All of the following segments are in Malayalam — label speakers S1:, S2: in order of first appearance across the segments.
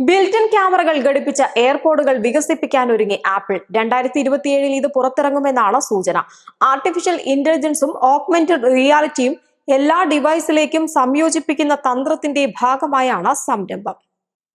S1: ബിൽറ്റ്-ഇൻ ക്യാമറകൾ ഘടിപ്പിച്ച എയർപോഡുകൾ വികസിപ്പിക്കാനൊരുങ്ങി ആപ്പിൾ. 2027 ഇത് പുറത്തിറങ്ങുമെന്നാണ് സൂചന. ആർട്ടിഫിഷ്യൽ ഇന്റലിജൻസും ഓഗ്മെന്റഡ് റിയാലിറ്റിയും എല്ലാ ഡിവൈസിലേക്കും സംയോജിപ്പിക്കുന്ന തന്ത്രത്തിന്റെ ഭാഗമായാണ് സംരംഭം.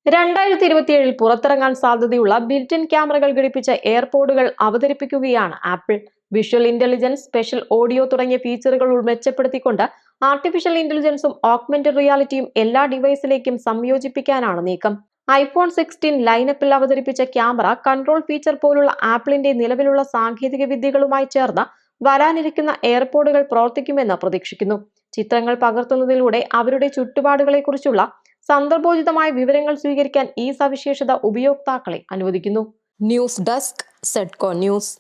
S1: 2027 പുറത്തിറങ്ങാൻ സാധ്യതയുള്ള ബിൽറ്റ്-ഇൻ ക്യാമറകൾ ഘടിപ്പിച്ച എയർപോഡുകൾ അവതരിപ്പിക്കുകയാണ് apple. Visual intelligence, special audio തുടങ്ങിയ ഫീച്ചറുകൾ മെച്ചപ്പെടുത്തിക്കൊണ്ട് ആർട്ടിഫിഷ്യൽ ഇന്റലിജൻസും ഓഗ്മെന്റഡ് റിയാലിറ്റിയും എല്ലാ ഡിവൈസിലേക്കും സംയോജിപ്പിക്കാനാണ് നീക്കം. iPhone 16 ലൈനപ്പിൽ അവതരിപ്പിച്ച ക്യാമറ കൺട്രോൾ ഫീച്ചർ പോലുള്ള ആപ്പിളിന്റെ നിലവിലുള്ള സാങ്കേതിക വിദ്യകളുമായി ചേർന്ന് വരാനിരിക്കുന്ന എയർപോഡുകൾ പ്രവർത്തിക്കുമെന്ന് പ്രതീക്ഷിക്കുന്നു. ചിത്രങ്ങൾ പകർത്തുന്നതിലൂടെ അവരുടെ ചുറ്റുപാടുകളെക്കുറിച്ചുള്ള സന്ദർഭോചിതമായ വിവരങ്ങൾ സ്വീകരിക്കാൻ ഈ സവിശേഷത ഉപയോക്താക്കളെ അനുവദിക്കുന്നു. News desk, Sedco news.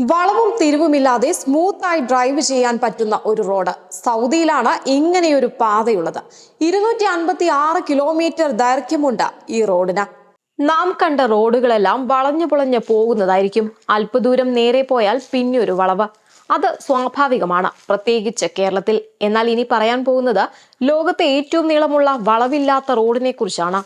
S1: വളവും തിരിവുമില്ലാതെ സ്മൂത്തായി ഡ്രൈവ് ചെയ്യാൻ പറ്റുന്ന ഒരു റോഡ്. സൗദിയിലാണ് ഇങ്ങനെയൊരു പാതയുള്ളത്. 256 കിലോമീറ്റർ ദൈർഘ്യമുണ്ട് ഈ റോഡിന്. നാം കണ്ട റോഡുകളെല്ലാം വളഞ്ഞു പുളഞ്ഞു പോകുന്നതായിരിക്കും. അല്പദൂരം നേരെ പോയാൽ പിന്നൊരു വളവ്. അത് സ്വാഭാവികമാണ്, പ്രത്യേകിച്ച് കേരളത്തിൽ. എന്നാൽ ഇനി പറയാൻ പോകുന്നത് ലോകത്തെ ഏറ്റവും നീളമുള്ള വളവില്ലാത്ത റോഡിനെ കുറിച്ചാണ്.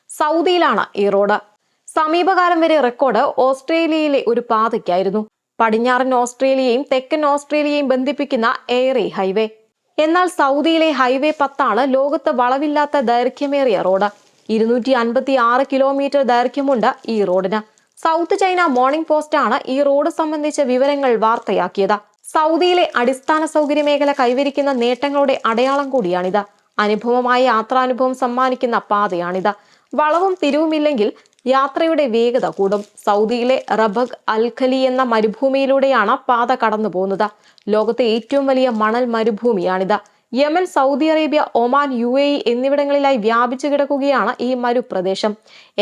S1: സൗദിയിലാണ് ഈ റോഡ്. സമീപകാലം വരെ റെക്കോർഡ് ഓസ്ട്രേലിയയിലെ ഒരു പാതയ്ക്കായിരുന്നു. പടിഞ്ഞാറൻ ഓസ്ട്രേലിയയും തെക്കൻ ഓസ്ട്രേലിയയും ബന്ധിപ്പിക്കുന്ന എയറി ഹൈവേ. എന്നാൽ സൗദിയിലെ ഹൈവേ 10 ലോകത്ത് വളവില്ലാത്ത ദൈർഘ്യമേറിയ റോഡ്. 256 കിലോമീറ്റർ ദൈർഘ്യമുണ്ട് ഈ റോഡിന്. സൗത്ത് ചൈന മോർണിംഗ് പോസ്റ്റാണ് ഈ റോഡ് സംബന്ധിച്ച വിവരങ്ങൾ വാർത്തയാക്കിയത്. സൗദിയിലെ അടിസ്ഥാന സൗകര്യ മേഖല കൈവരിക്കുന്ന നേട്ടങ്ങളുടെ അടയാളം കൂടിയാണിത്. അനുഭവമായ യാത്രാനുഭവം സമ്മാനിക്കുന്ന പാതയാണിത്. വളവും തിരിവുമില്ലെങ്കിൽ യാത്രയുടെ വേഗത കൂടും. സൗദിയിലെ റബഗ് അൽ ഖലി എന്ന മരുഭൂമിയിലൂടെയാണ് പാത കടന്നു പോകുന്നത്. ലോകത്തെ ഏറ്റവും വലിയ മണൽ മരുഭൂമിയാണിത്. Yemen, Saudi Arabia, Oman, UAE എന്നിവിടങ്ങളിലായി വ്യാപിച്ചു കിടക്കുകയാണ് ഈ മരുപ്രദേശം.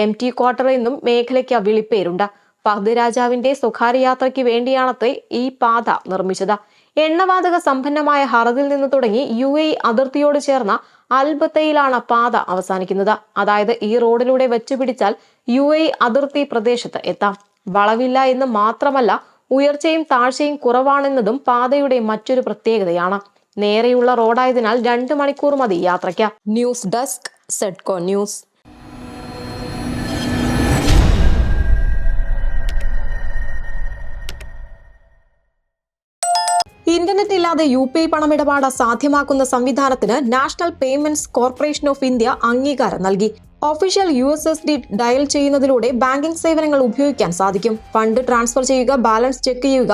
S1: MT ക്വാർട്ടർ എന്നും മേഖലയ്ക്ക് വിളിപ്പേരുണ്ട്. ഫഹദ് രാജാവിന്റെ സ്വകാര്യ യാത്രയ്ക്ക് വേണ്ടിയാണത്രേ ഈ പാത നിർമ്മിച്ചത്. എണ്ണവാതക സമ്പന്നമായ ഹറദിൽ നിന്ന് തുടങ്ങി UAE അതിർത്തിയോട് ചേർന്ന അൽബത്തയിലാണ് പാത അവസാനിക്കുന്നത്. അതായത് ഈ റോഡിലൂടെ വെച്ചുപിടിച്ചാൽ UAE അതിർത്തി പ്രദേശത്ത് എത്താം. വളവില്ല എന്ന് മാത്രമല്ല, ഉയർച്ചയും താഴ്ചയും കുറവാണെന്നതും പാതയുടെ മറ്റൊരു പ്രത്യേകതയാണ്. നേരെയുള്ള റോഡായതിനാൽ 2 മണിക്കൂർ മതി യാത്രയ്ക്ക്. News desk, Sedco news. Internet ഇല്ലാതെ UPI പണമിടപാട് സാധ്യമാക്കുന്ന സംവിധാനത്തിന് national payments corporation of India അംഗീകാരം നൽകി. ഒഫീഷ്യൽ USSD ഡയൽ ചെയ്യുന്നതിലൂടെ ബാങ്കിംഗ് സേവനങ്ങൾ ഉപയോഗിക്കാൻ സാധിക്കും. ഫണ്ട് ട്രാൻസ്ഫർ ചെയ്യുക, ബാലൻസ് ചെക്ക് ചെയ്യുക,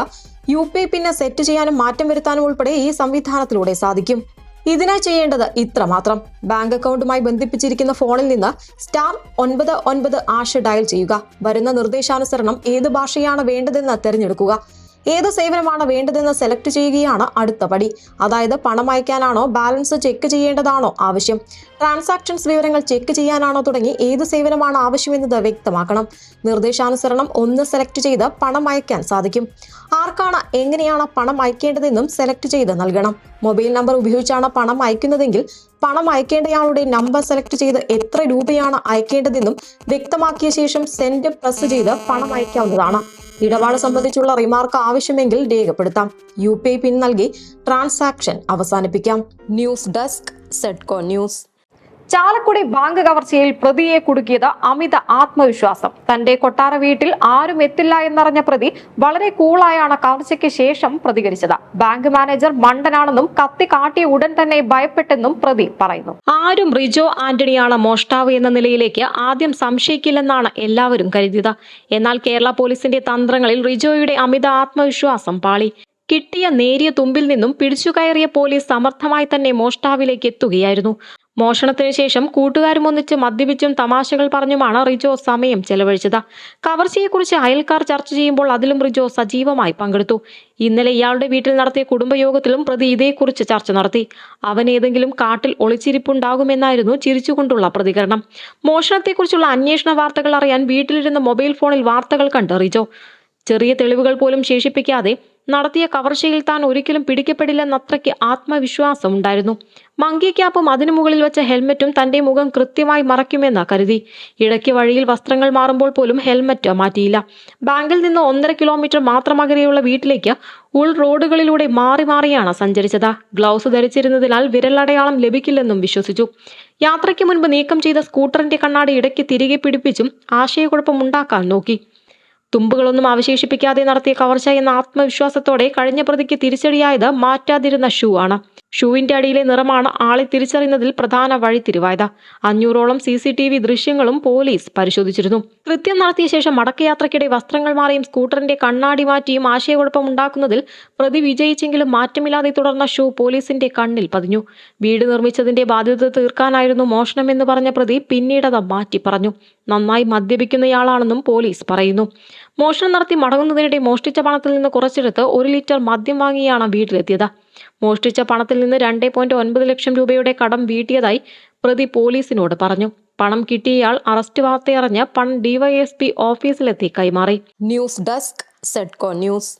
S1: UPI പിന്നെ സെറ്റ് ചെയ്യാനും മാറ്റം വരുത്താനും ഉൾപ്പെടെ ഈ സംവിധാനത്തിലൂടെ സാധിക്കും. ഇതിനായി ചെയ്യേണ്ടത് ഇത്രമാത്രം: ബാങ്ക് അക്കൗണ്ടുമായി ബന്ധിപ്പിച്ചിരിക്കുന്ന ഫോണിൽ നിന്ന് *99# ഡയൽ ചെയ്യുക. വരുന്ന നിർദ്ദേശാനുസരണം ഏത് ഭാഷയാണ് വേണ്ടതെന്ന് തിരഞ്ഞെടുക്കുക. ഏത് സേവനമാണ് വേണ്ടതെന്ന് സെലക്ട് ചെയ്യുകയാണ് അടുത്ത പടി. അതായത് പണം അയക്കാനാണോ, ബാലൻസ് ചെക്ക് ചെയ്യേണ്ടതാണോ ആവശ്യം, ട്രാൻസാക്ഷൻസ് വിവരങ്ങൾ ചെക്ക് ചെയ്യാനാണോ തുടങ്ങി ഏത് സേവനമാണ് ആവശ്യമെന്നത് വ്യക്തമാക്കണം. നിർദ്ദേശാനുസരണം ഒന്ന് സെലക്ട് ചെയ്ത് പണം അയക്കാൻ സാധിക്കും. ആർക്കാണ്, എങ്ങനെയാണ് പണം അയക്കേണ്ടതെന്നും സെലക്ട് ചെയ്ത് നൽകണം. മൊബൈൽ നമ്പർ ഉപയോഗിച്ചാണ് പണം അയക്കുന്നതെങ്കിൽ പണം അയക്കേണ്ടയാളുടെ നമ്പർ സെലക്ട് ചെയ്ത് എത്ര രൂപയാണ് അയക്കേണ്ടതെന്നും വ്യക്തമാക്കിയ ശേഷം സെൻഡ് പ്രസ് ചെയ്ത് പണം അയക്കാവുന്നതാണ്. ഇടപാട് സംബന്ധിച്ചുള്ള റിമാർക്ക് ആവശ്യമെങ്കിൽ രേഖപ്പെടുത്താം. UPI പിൻ നൽകി ട്രാൻസാക്ഷൻ അവസാനിപ്പിക്കാം. News desk, Sedco news. Chalakudy bank കവർച്ചയിൽ പ്രതിയെ കുടുക്കിയത് അമിത ആത്മവിശ്വാസം. തന്റെ കൊട്ടാര വീട്ടിൽ ആരും എത്തില്ല എന്നറിഞ്ഞ പ്രതി വളരെ കൂളായാണ് കവർച്ചയ്ക്ക് ശേഷം പ്രതികരിച്ചത്. ബാങ്ക് മാനേജർ മണ്ടനാണെന്നും കത്തി കാട്ടിയ ഉടൻ തന്നെ ഭയപ്പെട്ടെന്നും പ്രതി പറയുന്നു. ആരും റിജോ ആന്റണിയാണ് മോഷ്ടാവ് എന്ന നിലയിലേക്ക് ആദ്യം സംശയിക്കില്ലെന്നാണ് എല്ലാവരും കരുതിയത്. എന്നാൽ കേരള പോലീസിന്റെ തന്ത്രങ്ങളിൽ റിജോയുടെ അമിത ആത്മവിശ്വാസം പാളി. കിട്ടിയ നേരിയ തുമ്പിൽ നിന്നും പിടിച്ചുകയറിയ പോലീസ് സമർത്ഥമായി തന്നെ മോഷ്ടാവിലേക്ക് എത്തുകയായിരുന്നു. മോഷണത്തിന് ശേഷം കൂട്ടുകാരും ഒന്നിച്ച് മദ്യപിച്ചും തമാശകൾ പറഞ്ഞുമാണ് റിജോ സമയം ചെലവഴിച്ചത്. കവർച്ചയെക്കുറിച്ച് അയൽക്കാർ ചർച്ച ചെയ്യുമ്പോൾ അതിലും റിജോ സജീവമായി പങ്കെടുത്തു. ഇന്നലെ ഇയാളുടെ വീട്ടിൽ നടത്തിയ കുടുംബയോഗത്തിലും പ്രതി ഇതേക്കുറിച്ച് ചർച്ച നടത്തി. അവൻ ഏതെങ്കിലും കാട്ടിൽ ഒളിച്ചിരിപ്പുണ്ടാകുമെന്നായിരുന്നു ചിരിച്ചുകൊണ്ടുള്ള പ്രതികരണം. മോഷണത്തെക്കുറിച്ചുള്ള അന്വേഷണ വാർത്തകൾ അറിയാൻ വീട്ടിലിരുന്ന് മൊബൈൽ ഫോണിൽ വാർത്തകൾ കണ്ട് റിജോ ചെറിയ തെളിവുകൾ പോലും ശേഷിപ്പിക്കാതെ
S2: നടത്തിയ കവർച്ചയിൽ താൻ ഒരിക്കലും പിടിക്കപ്പെടില്ലെന്നത്രയ്ക്ക് ആത്മവിശ്വാസമുണ്ടായിരുന്നു. മങ്കി ക്യാപ്പും അതിനു മുകളിൽ വെച്ച ഹെൽമറ്റും തന്റെ മുഖം കൃത്യമായി മറയ്ക്കുമെന്ന് കരുതി. ഇടയ്ക്ക് വഴിയിൽ വസ്ത്രങ്ങൾ മാറുമ്പോൾ പോലും ഹെൽമറ്റ് മാറ്റിയില്ല. ബാങ്കിൽ നിന്ന് 1.5 കിലോമീറ്റർ മാത്രം അകലെയുള്ള വീട്ടിലേക്ക് ഉൾ റോഡുകളിലൂടെ മാറി മാറിയാണ് സഞ്ചരിച്ചത്. ഗ്ലൗസ് ധരിച്ചിരുന്നതിനാൽ വിരലടയാളം ലഭിക്കില്ലെന്നും വിശ്വസിച്ചു. യാത്രയ്ക്ക് മുൻപ് നീക്കം ചെയ്ത സ്കൂട്ടറിന്റെ കണ്ണാടി ഇടയ്ക്ക് തിരികെ പിടിപ്പിച്ചും ആശയക്കുഴപ്പമുണ്ടാക്കാൻ നോക്കി. തുമ്പുകളൊന്നും അവശേഷിപ്പിക്കാതെ നടത്തിയ കവർച്ച എന്ന ആത്മവിശ്വാസത്തോടെ കഴിഞ്ഞ പ്രതിക്ക് തിരിച്ചടിയായത് മാറ്റാതിരുന്ന ഷൂ ആണ്. ഷൂവിന്റെ അടിയിലെ നിറമാണ് ആളെ തിരിച്ചറിയുന്നതിൽ പ്രധാന വഴിത്തിരിവായത്. 500ഓളം CCTV ദൃശ്യങ്ങളും പോലീസ് പരിശോധിച്ചിരുന്നു. കൃത്യം നടത്തിയ ശേഷം മടക്കയാത്രയ്ക്കിടെ വസ്ത്രങ്ങൾ മാറിയും സ്കൂട്ടറിന്റെ കണ്ണാടി മാറ്റിയും ആശയക്കുഴപ്പമുണ്ടാക്കുന്നതിൽ പ്രതി വിജയിച്ചെങ്കിലും മാറ്റമില്ലാതെ തുടർന്ന ഷൂ പോലീസിന്റെ കണ്ണിൽ പതിഞ്ഞു. വീട് നിർമ്മിച്ചതിന്റെ ബാധ്യത തീർക്കാനായിരുന്നു മോഷണമെന്ന് പറഞ്ഞ പ്രതി പിന്നീടത് മാറ്റി പറഞ്ഞു. നന്നായി മദ്യപിക്കുന്നയാളാണെന്നും പോലീസ് പറയുന്നു. മോഷണം നടത്തി മടങ്ങുന്നതിനിടെ മോഷ്ടിച്ച പണത്തിൽ നിന്ന് കുറച്ചെടുത്ത് 1 ലിറ്റർ മദ്യം വാങ്ങിയാണ് വീട്ടിലെത്തിയത്. മോഷ്ടിച്ച പണത്തിൽ നിന്ന് 2.9 ലക്ഷം രൂപയുടെ കടം വീട്ടിയതായി പ്രതി പോലീസിനോട് പറഞ്ഞു. പണം കിട്ടിയയാൾ അറസ്റ്റ് വാർത്തയറിഞ്ഞ് പണം DYSP ഓഫീസിലെത്തി കൈമാറി.
S1: News desk Sedco news.